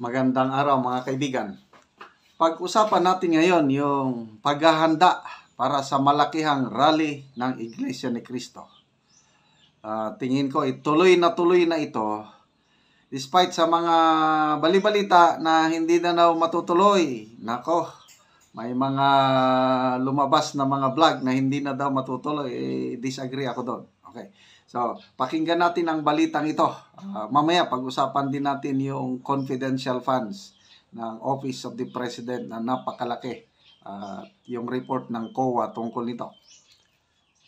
Magandang araw mga kaibigan. Pag-usapan natin ngayon yung paghahanda para sa malakihang rally ng Iglesia ni Cristo. Tingin ko tuloy na ito despite sa mga balibalita na hindi na daw matutuloy. Nako, may mga lumabas na mga vlog na hindi na daw matutuloy. Disagree ako doon. Okay. So, pakinggan natin ang balitang ito. Mamaya, pag-usapan din natin yung confidential funds ng Office of the President na napakalaki. Yung report ng COA tungkol nito.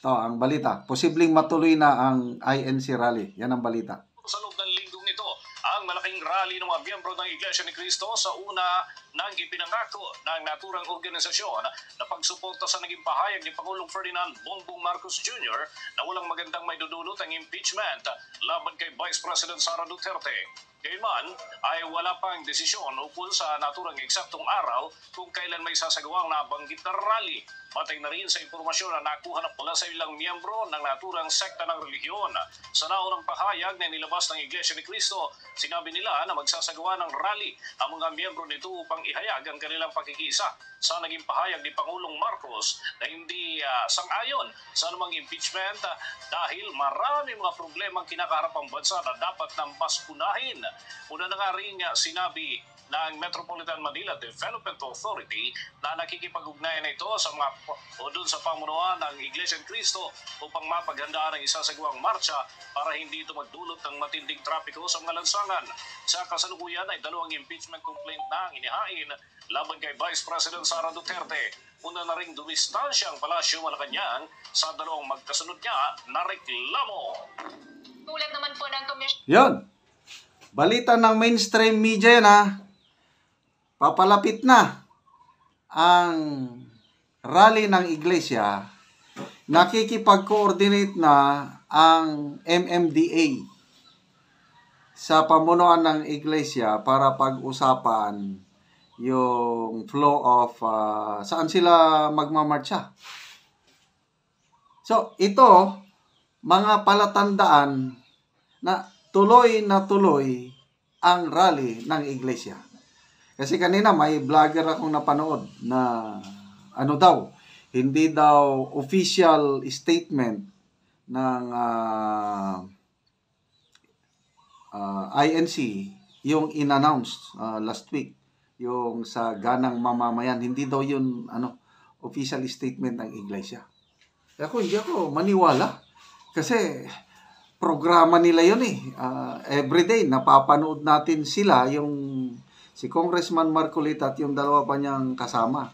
Ito, ang balita. Posibleng matuloy na ang INC rally. Yan ang balita. Sa loob ng linggong ito, ang malaking rally ng mga miyembro ng Iglesia ni Cristo sa una nang ipinangako ng naturang organisasyon na pagsuporta sa naging pahayag ni Pangulong Ferdinand Bongbong Marcos Jr. na walang magandang maidudulot ang impeachment laban kay Vice President Sara Duterte. Gayunman ay wala pang desisyon ukol sa naturang eksaktong araw kung kailan may sasagawang nabanggit na rally. Batay na rin sa impormasyon na nakuha na pala sa ilang miyembro ng naturang sekta ng relihiyon. Sa naunang pahayag na nilabas ng Iglesia ni Cristo, sinabi nila na magsasagawa ng rally ang mga miyembro nito upang ihayag ang kanilang pakikisa sa naging pahayag ni Pangulong Marcos na hindi sang-ayon sa anumang impeachment dahil marami mga problemang kinakaharap ang bansa na dapat nang baskunahin. Una na nga rin sinabi ng Metropolitan Manila Development Authority na nakikipag-ugnayan ito sa doon sa pamunuan ng Iglesia ni Cristo upang mapaghandaan ang isasagawang marcha para hindi ito magdulot ng matinding trapiko sa mga lansangan. Sa kasalukuyan ay dalawang impeachment complaint na ang inihain laban kay Vice President Sara Duterte. Una na ring dumistansya ang Palasyo Malacanang sa dalawang magkasunod niya na reklamo. Ulat naman po ng komisyon. Yun. Balita ng mainstream media yan ha. Papalapit na ang rally ng Iglesia. Nakikipag-coordinate na ang MMDA sa pamunuan ng Iglesia para pag-usapan yung flow of saan sila magmamarcha. So, ito, mga palatandaan na tuloy ang rally ng Iglesia. Kasi kanina may vlogger akong napanood na hindi daw official statement ng INC yung in-announced last week, yung sa ganang mamamayan, hindi daw yun official statement ng Iglesia. Hindi ako maniwala kasi programa nila yun everyday napapanood natin sila, yung si Congressman Marcolita at yung dalawa pa niyang kasama.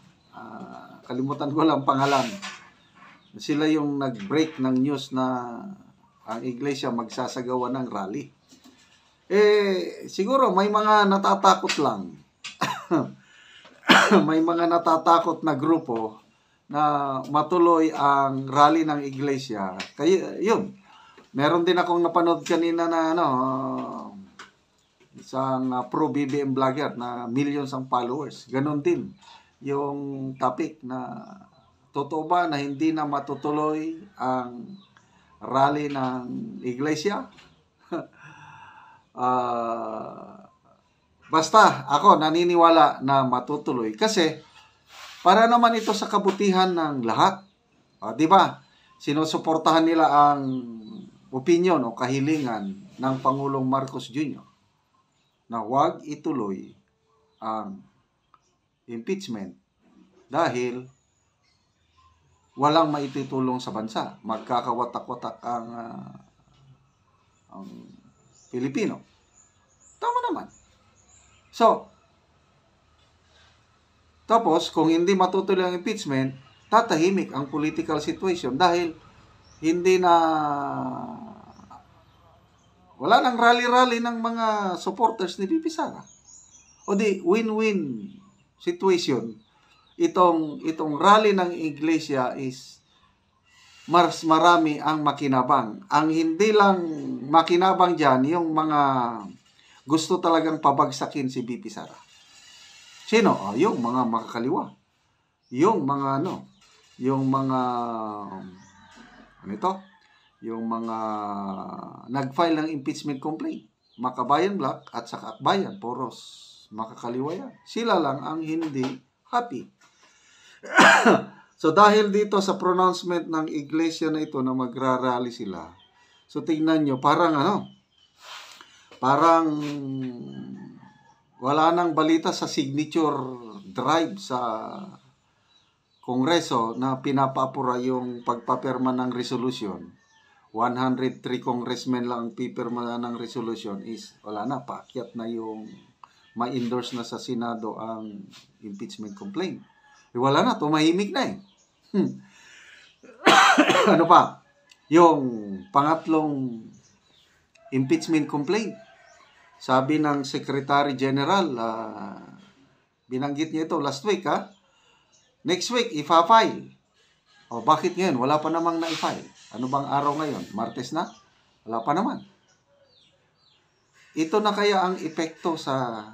Kalimutan ko lang pangalan. Sila yung nag-break ng news na ang Iglesia magsasagawa ng rally. Siguro may mga natatakot lang. May mga natatakot na grupo na matuloy ang rally ng Iglesia. Kaya yun. Meron din akong napanood kanina na isang pro-BBM vlogger na millions ang followers. Ganon din yung topic na totoo ba na hindi na matutuloy ang rally ng Iglesia? Basta ako naniniwala na matutuloy kasi para naman ito sa kabutihan ng lahat. Di ba? Sinusuportahan nila ang opinion o kahilingan ng Pangulong Marcos Jr. na huwag ituloy ang impeachment dahil walang maitutulong sa bansa. Magkakawatak-watak ang Pilipino. Tama naman. So, tapos kung hindi matutuloy ang impeachment, tatahimik ang political situation dahil wala nang rally-rally ng mga supporters ni VP Sara. O di, win-win situation. Itong rally ng Iglesia is mas marami ang makinabang. Ang hindi lang makinabang dyan, yung mga gusto talagang pabagsakin si VP Sara. Sino? Yung mga makakaliwa. Yung mga yung mga nag-file ng impeachment complaint. Makabayan Black at saka Akbayan, Poros makakaliwa yan. Sila lang ang hindi happy. So dahil dito sa pronouncement ng iglesia na ito na magrarally sila, so tingnan nyo, parang wala nang balita sa signature drive sa Kongreso na pinapaapura yung pagpapirma ng resolution. 103 congressmen lang ang pipirma ng resolution is wala na, paakyat na yung ma-endorse na sa Senado ang impeachment complaint. Wala na, tumahimik na eh. Ano pa? Yung pangatlong impeachment complaint. Sabi ng Secretary General, binanggit niya ito last week, next week, ipa-file. O bakit ngayon? Wala pa namang na-file. Ano bang araw ngayon? Martes na? Wala pa naman. Ito na kaya ang epekto sa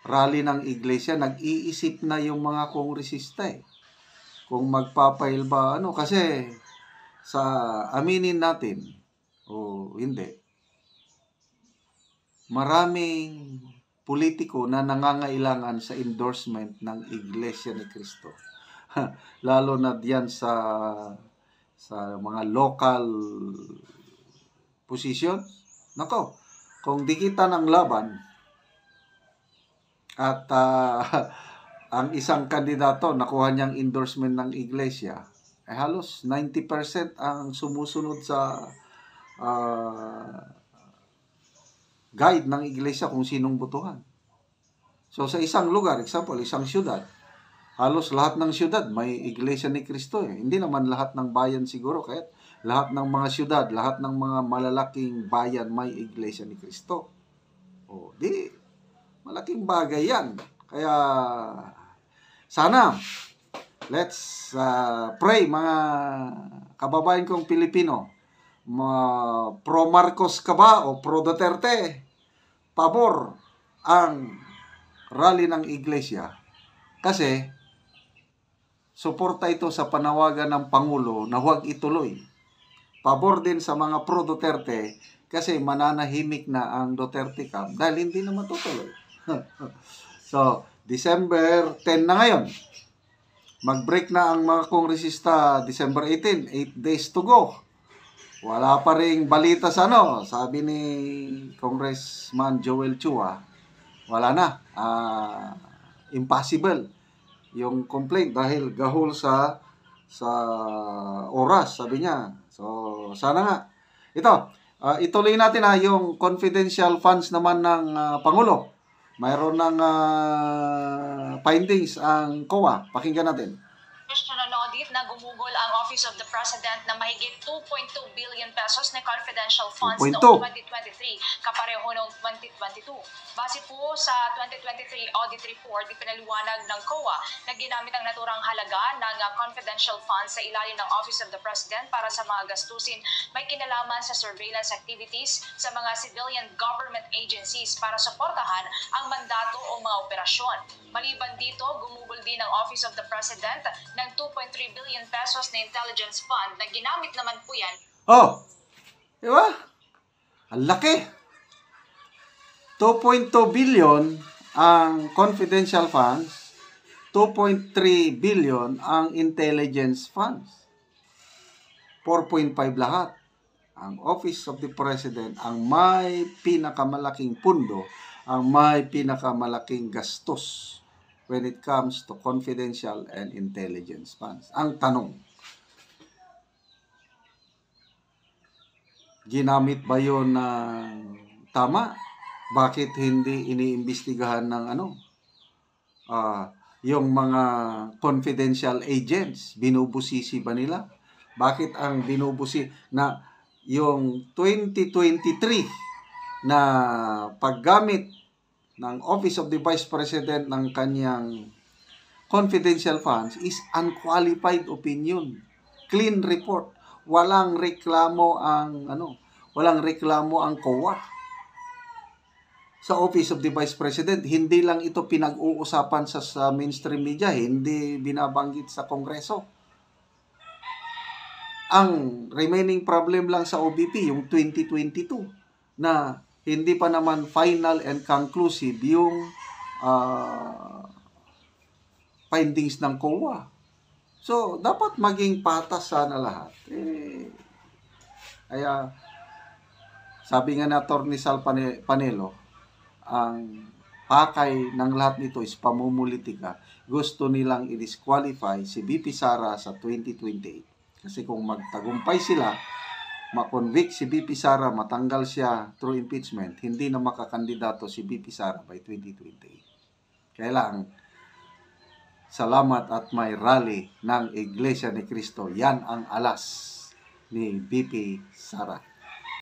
rally ng iglesia. Nag-iisip na yung mga kongresista eh. Kung magpapail ba, kasi sa aminin natin, o hindi, maraming politiko na nangangailangan sa endorsement ng Iglesia ni Cristo. Lalo na diyan sa mga local position. Nako, kung dikitan ang laban at ang isang kandidato nakuha niyang endorsement ng Iglesia, halos 90% ang sumusunod sa guide ng iglesia kung sinong botohan. So sa isang lugar, example, isang syudad, halos lahat ng syudad may iglesia ni Cristo eh. Hindi naman lahat ng bayan siguro, kaya lahat ng mga syudad, lahat ng mga malalaking bayan may iglesia ni Cristo. O di, malaking bagay yan. Kaya sana, let's pray mga kababayan kong Pilipino. Pro Marcos ka ba o pro Duterte? Pabor ang rally ng iglesia. Kasi suporta ito sa panawagan ng Pangulo na huwag ituloy. Pabor din sa mga pro Duterte kasi mananahimik na ang Duterte Camp dahil hindi na matutuloy. So, December 10 na ngayon. Mag-break na ang mga kongresista December 18, 8 days to go. Wala pa ring balita sa sabi ni Congressman Joel Chua, wala na, impossible yung complaint dahil gahol sa oras, sabi niya. So, sana nga. Ito, ituloy natin yung confidential funds naman ng Pangulo. Mayroon ng findings ang COA. Pakinggan natin. Audit na gumugol ang Office of the President na mahigit 2.2 billion pesos na confidential funds 2.2 noong 2023, kapareho noong 2022. Base po sa 2023 audit report, ipinaliwanag ng COA na ginamit ang naturang halaga ng confidential funds sa ilalim ng Office of the President para sa mga gastusin may kinalaman sa surveillance activities sa mga civilian government agencies para suportahan ang mandato o mga operasyon. Maliban dito, gumugol din ang Office of the President ng 2.3 billion pesos na intelligence fund na ginamit naman po yan. Oh, di ba? Ang laki. 2.2 billion ang confidential funds, 2.3 billion ang intelligence funds. 4.5 lahat. Ang Office of the President ang may pinakamalaking pundo, ang may pinakamalaking gastos when it comes to confidential and intelligence funds. Ang tanong, ginamit ba yun ng tama? Bakit hindi iniimbestigahan ng yung mga confidential agents? Binubusisi ba nila? Bakit ang binubusi na yung 2023 na paggamit ng Office of the Vice President ng kanyang confidential funds is unqualified opinion, clean report, walang reklamo ang COA sa Office of the Vice President. Hindi lang ito pinag-uusapan sa mainstream media, hindi binabanggit sa Kongreso. Ang remaining problem lang sa OVP yung 2022 na hindi pa naman final and conclusive yung findings ng COA. So, dapat maging patas sana lahat. Kaya, sabi nga na Atty. Sal Panelo, ang pakay ng lahat nito is pamumulitika. Gusto nilang i-disqualify si BP Sara sa 2028. Kasi kung magtagumpay sila, ma-convict si BP Sara, matanggal siya through impeachment, hindi na makakandidato si BP Sara by 2028. Kaya lang, salamat at may rally ng Iglesia ni Cristo. Yan ang alas ni BP Sara.